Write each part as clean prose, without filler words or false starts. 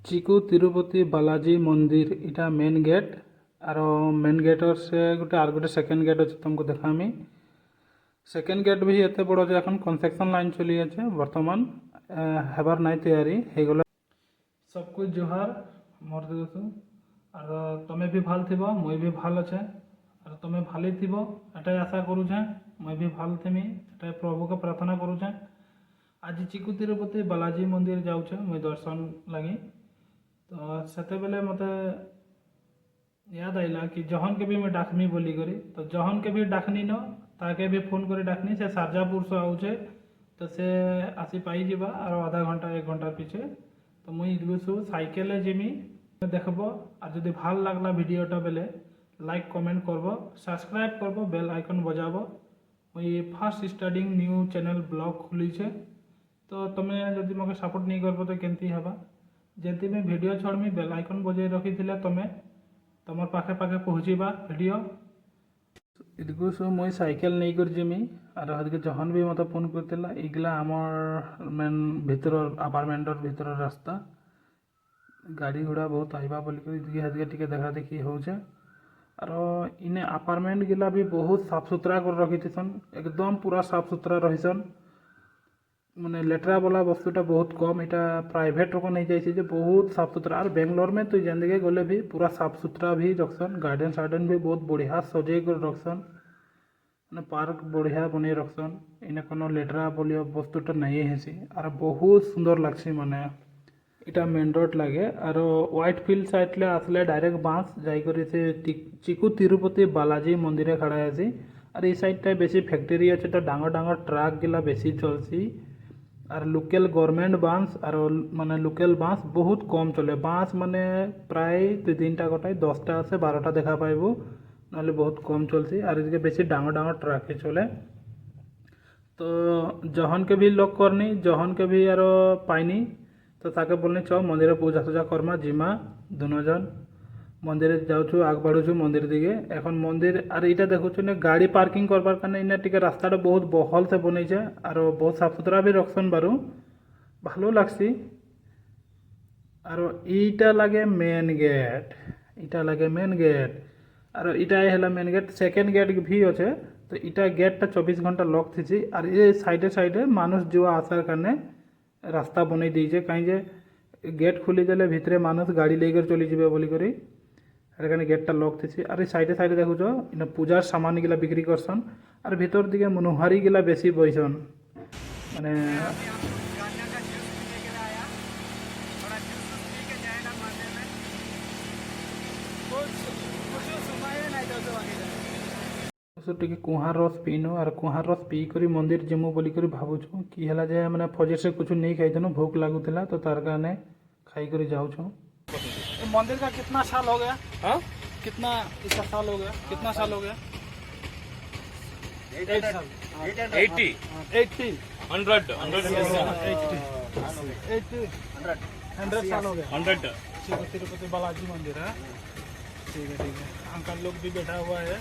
चिकू तिरुपति बालाजी मंदिर इटा main gate आर मेन गेटर से गोटे आर गोटे सेकेंड गेट अच्छे तुमको देखामी। सेकेंड गेट भी एत बड़ जे एखन कंस्ट्रक्शन लाइन चली আছে बर्तमान हेबार नाई तैयारी हो गला। सबको जोहार मोर दोस्तों और तुम्हें भी ভাল থিব মই भी ভাল আছে और तुम्हें ভালই থিব এটাই আশা করুছে মই भी ভাল থেমি এটাই প্রভুকে প্রার্থনা করুছে। आज चिकू तिरुपति बालाजी मंदिर जाऊे मुई दर्शन लगी तो सेते बेले मते याद आइला कि जहन के भी मैं डाकनी बोली करी तो जहन के भी डाकनी न ताके भी फोन कर डाकनी से सारजापुर से आउचे तो से आसी पाई जीवा और आधा घंटा एक घंटा पीछे तो मुई इलुसु साइकेल जिमी देखब और जदि भल लगला वीडियोटा बेले लाइक कमेंट करब सब्सक्राइब करब बेल आइकन बजाब। मुई fast starting new channel blog खुलीचे तो तुम्हें जदि मोके सपोर्ट नहीं करब तो केमती हवा जति मैं वीडियो छड़मी बेल आइकन बजाई रखी तुम्हें तुम पाखे पाखे पहुँचीबा वीडियो इदको सो मुई साइकेल नहीं कर जिमी और हदके जहन भी मत फोन करतेला इगला आमर मेन भीतर अपार्टमेंटर भीतर रास्ता गाड़ी घोड़ा बहुत आइबा बोलिक हदके टिके देखा देखी होचे और इने अपार्टमेंट गिला भी बहुत साफ सुथरा कर रखी एकदम पूरा साफ सुथरा रहीसन माने लेटरा वाला वस्तुटा बहुत कम इटा प्राइवेट को नहीं जाइए बहुत साफ सुथरा और बेंगलोर में तो जिंदगी गले भी पूरा साफ सुथरा भी रखसन गार्डन सार्डन भी बहुत बढ़िया सजे कर रखसन मैंने पार्क बढ़िया बने रखसन इने कोनो लेटरा बोलिए वस्तुटा नहीं है और बहुत सुंदर लगसी माने इटा मेन रोड लगे और व्हाइट फील्ड साइड ले आसले डायरेक्ट बाँस जाकर से चिकू तिरुपति बालाजी मंदिर खड़ा है और ये साइड बेसी फैक्ट्री अच्छे तो डांगर डांगर ट्राक गिला बेसी चलसी और लोकल गवर्नमेंट बाँस और माने लोकल बाँस बहुत कम चले बाँस माने प्राय 3टा गोटाई 10टा से 12टा देखा पाइबू ना बहुत कम चलसी और इसके बेसी डांगर डांगर ट्राक ही चले तो जहन के भी लोग करनी जहन के भी यार पाइनी तो ताके बोलनी चौ मंदिर पूजा सूजा करमा जिमा दोनों जन मंदिर जाऊँ आग बढ़ुचु मंदिर दिखे एखन मंदिर और इटा देखुचु ने गाड़ी पार्किंग करबार कारण इना टिके रास्ताटा बहुत बहल से बनईছে और बहुत साफ सुथरा भी रखसन बारू भालो लागसी और इटा लगे मेन गेट इटा लगे मेन गेट और इटा है मेन गेट सेकेंड गेट भी अच्छे तो इटा गेटा 24 घंटा लक थी और ये साइडे साइडे मानुष जो आसार कारण रास्ता बनई दीजे कहीं जे गेट खुली देले भितरे मानुष गाड़ी लेकर चली जाबे बोली करी एखाने गेटा लक थी और साइडे साइडे देखुच इन पूजार सामान गिला बिक्री करसन और भीतर दिखे मनोहारी गिला बेसी बईसन माने टिके कुहार रस पीनु और कुहार रस पी करी मंदिर जिमु बोली करी भावुछु कि हला जे माने फजे से कुछ नहीं खाइथनु भूख लागुथिला तो तार काने खाई करी जाउछु। मंदिर का कितना साल हो गया? हाँ कितना इसका साल हो गया? कितना साल हो गया? 8 साल 80 80 100 100 साल हो गया 100 तिरुपति बालाजी मंदिर है। ठीक है अंकल लोग भी बैठा हुआ है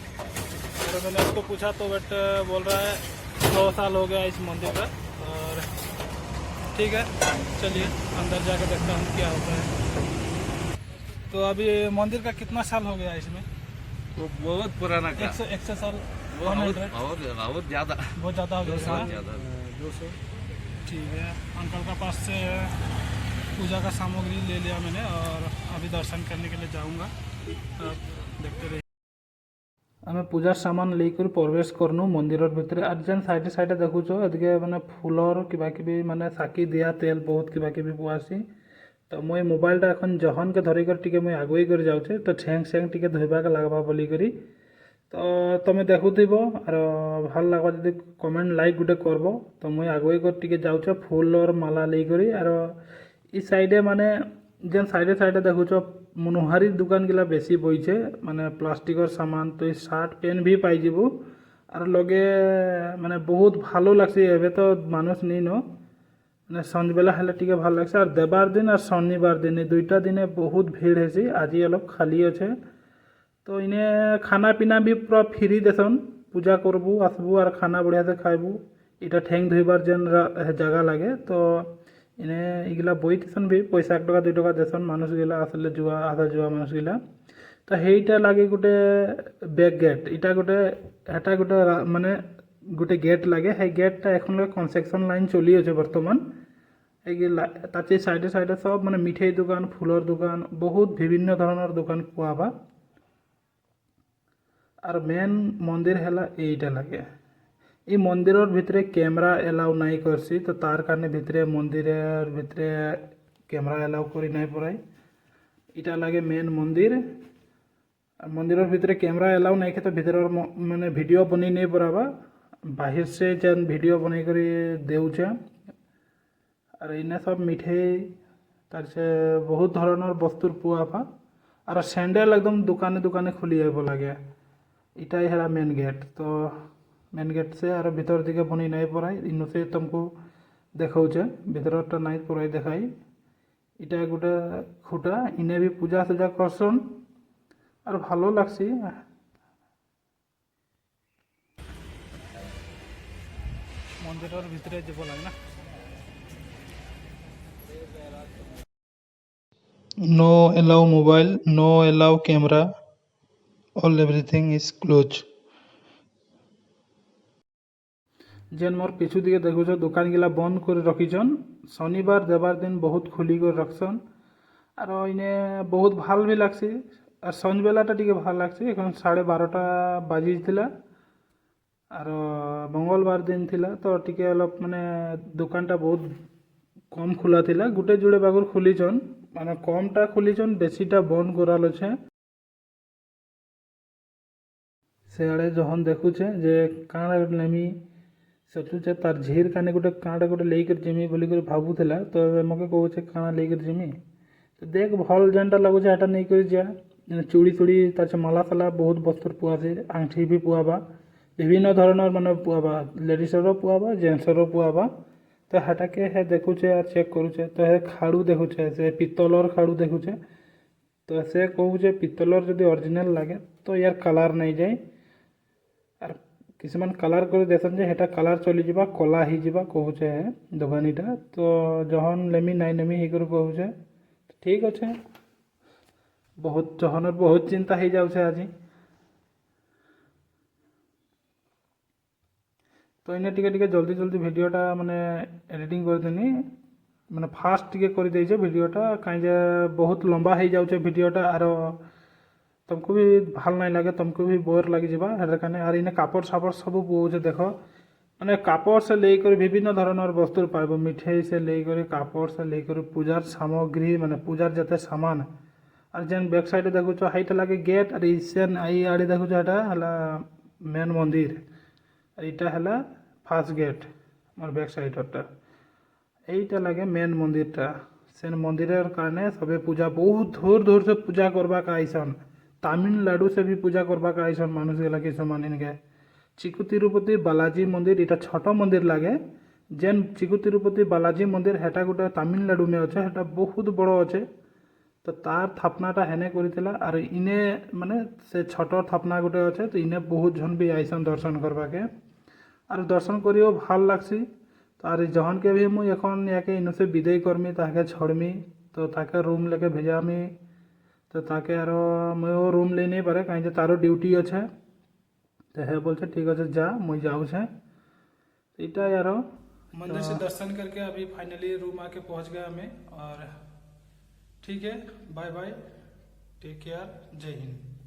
और मैंने उसको पूछा तो बट बोल रहा है 100 साल हो गया इस मंदिर का और ठीक है चलिए अंदर जाकर देखता हूँ क्या होता है। तो अभी मंदिर का कितना साल हो गया इसमें? वो बहुत पुराना का 100 साल बहुत ज़्यादा बहुत ज़्यादा हो गया 200। ठीक है अंकल का पास से पूजा का सामग्री ले लिया मैंने और अभी दर्शन करने के लिए जाऊंगा आप देखते रहिए। आम पूजार सामान लेकर प्रवेश करनु मंदिर भितर और जेन साइडे साइडे देखुच एदिके माने फूलर किबा किबी माने साकी दिया तेल बहुत किबा किबी पुआसी तो मुई मोबाइलटा एखन जहन के धरिकर टिके मुई आगुई कर जाऊे तो ठेंग सेंग टिके धोइबाके लागबा बोली करी तो तुम देखुथिब और भल लगवा जदि कमेंट लाइक गुटे करब तो मुई आगुई कर टिके जाऊे फूल और माला लेकरी और इ साइडे माने जेन साइडे साइडे देखुच मनोहारी दुकान गिला बेसी बइছে माने प्लास्टिकर सामान तो शार्ट पेन भी पाई जीबू और लगे माने बहुत भालो लागसी एबे तो मानुष नहीं न मैंने सन्जबेला हेल्ले टिके भल लगे और देवार दिन और शनिवार दिन 2टा दिने बहुत भीड़ है आज अलग खाली अच्छे तो इने खाना पीना भी पूरा फ्री देसन पूजा करबू आसबू और खाना बढ़िया से खाइबू इटा ठेंग धोइबार जेन जगह लगे तो ইনে এগুলা বই দিছন বি পয়সা 1 টাকা 2 টাকা দেছন মানুষগুলা আসলে জুয়া আসা জুয়া মানুষগুলা তো সেইটা লাগে গোটে ব্যাক গেট এটা গোটে এটা গোটে মানে গোটে গেট লাগে সেই গেটটা এখন কনস্ট্রাকশন লাইন চলি আছে বর্তমান এইগুলা তাতে সাইডে সাইডে সব মানে মিঠাই দোকান ফুলৰ দোকান বহুত বিভিন্ন ধৰণৰ দোকান পোৱা বা আর মেন মন্দির হেলা এইটা লাগে এই মন্দিরের ভিতরে ক্যামেরা এলাও নাই করছি তো তার কারণে ভিতরে মন্দিরের ভিতরে ক্যামেরা এলাও করি নাই পড়াই এটা লাগে মেন মন্দির আর মন্দিরের ভিতরে ক্যামেরা এলাও নাই তো ভিতরের মানে ভিডিও বনি নেই পড়াবা বাহির সে যেন ভিডিও বনাই করে দেউছে আর এনে সব মিঠাই তার সে বহুত ধরনের বস্তুর পোয়াফা আর স্যান্ডেল একদম দোকানে দোকানে খুলি যাব লাগে এটাই হেলা মেন গেট তো মেন গেট সে আর ভিতর দিকে বনি নাই পড়াই ইনো সে তুমको দেখাউছে ভিতরটা নাই পড়াই দেখাই এটা গোটে খুঁটা ইনে भी পূজা সূজা করছন আর ভালো লাগছে মন্দিরের ভিতরে যাব লাগে না No allow mobile, no allow camera, all everything is closed. যেন মোর পিছু দিকে দেখুছ দোকানগুলা বন্ধ করে রাখিছন শনিবার দেবার দিন বহুত খুলি করে রাখছন আর ইনে বহুত ভাল বি লাগছে আর সন্ধ্যবেলাটা টিকে ভাল লাগছে এখন 12:30 বাজিছিলা আর মঙ্গলবার দিন ଥିଲା তো টিকে অলপ মানে দোকানটা বহুত কম খোলা ଥିଲା গোটে জোড়ে বাগুর খুলিছন মানে কমটা খুলিছন বেশিটা বন্ধ করাল আছে সেআড়ে যখন দেখুছে যে কাଣା নেমি सोचुचे तार झीर काने गोटे काँटा गोटे लेकर जिमी बोली कर भावुला तो मके कहूचे काना लेकर जिमी तो देख भल जेनटा लगुचे एटा नहीं कर जा चूड़ी चूड़ी तार माला साला बहुत बस्तर पुआसे आंगठी भी पुआबा विभिन्न धৰণৰ মানে पुआबा लेडीजरो पुआबा जेंट्सरो पुआबा तो हेटाके हे देखुचे और चेक करुचे तो हे खाड़ू देखुचे से पित्तलर खाड़ू देखुचे तो से कहूचे पित्तलर यदि ओरिजिनल लगे तो यार कलर नहीं जाए और কিছুমান কালার করে দেখছেন যে এটা কালার চলি যা কলা হয়ে যা কহুছে দোকানীটা তো যখন লেমি নাই নেমি হি করে কহুছে ঠিক আছে বহুত যখনের বহুত চিন্তা হয়ে যাচ্ছে আজি তো এনে টিকে টিকে জলদি জলদি ভিডিওটা মানে এডিটিং করে দেনি মানে ফাস্ট টিকে করে দিয়েছে ভিডিওটা কাই যে বহুত লম্বা হয়ে যাচ্ছে ভিডিওটা আর तुमको भी भल नहीं लगे तुमको भी बोर लगी जावा हेर और इन्हें कापड़ सापड़ सब पोचे देख मैंने कापड़ से लेकर विभिन्न धৰণৰ बस्तुर पाइब मिठाई से लेकर कापड़ से लेकर पूजार सामग्री माने पूजार जते सामान और जेन बैक साइड देखुच हाईटा लगे गेट और इसेन आई आड़े देखुच एटा हला मेन मंदिर और इटा हला फास्ट गेट मोर बैक साइडटा এইটা लगे मेन मंदिरटा सेन मंदिरेर कारणे सबे पूजा बहुत दूर दूर से पूजा करबा आइसन तमिलनाडु से भी पूजा करबा आइसन मानुष गला किसुमान इनके चिकू तिरुपति बालाजी मंदिर इटा छोट मंदिर लगे जेन चिकू तिरुपति बालाजी मंदिर हेटा गोटे तमिलनाडु में अच्छे हेटा बहुत बड़ अच्छे तो तार थापनाटा हेने करिथिला और इने माने से छोट थापना गोटे अच्छे तो इने बहुत जन भी आइसन दर्शन करबाके और दर्शन करियो ভাল लागसी तो और जहन के भी मुई एखन याके इनो से विदाई करमी ताके छोड़मी तो ताके रूम लेके भेजामी तो ताके आरो मैं रूम ले नहीं पारे कहीं तारो ड्यूटी अच्छे तो है बोलते ठीक है जा मुई जाऊँ छे इटा यार मंदिर से दर्शन करके अभी फाइनली रूम आके पहुंच गए हमें और ठीक है बाय बाय टेक केयर जय हिंद।